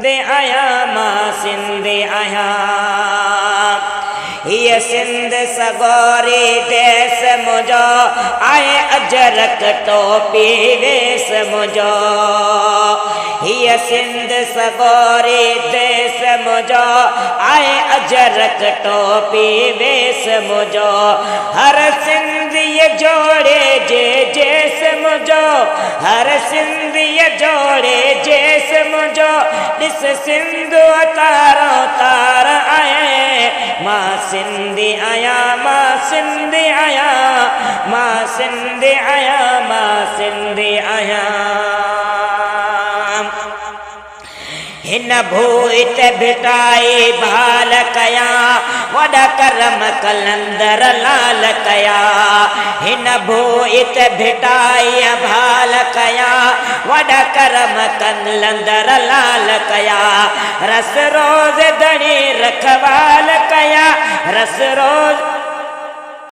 दे आया मां सिंध आया ये सिंध सगोरी देश मुझो आए अजरक टोपी वेश मुझो ये सिंध सगोरी देश मुझो आए अजरक टोपी वेश मुझो हर सिंध ये जोड़े जे जैस मुझो हर सिंध ये जोड़े जैस मुझो दिस सिंध तारो तार आए मां सिंधी आया मां सिंधी आया मां सिंधी आया मां सिंधी आया हिन भूत भिटाई भाल कया वॾा करम कलंदर लाल कया हिन भूत भिटाई भाल कया वॾा करम कलंदर लाल कया रस रोज दणी रखवाल कया रस रोज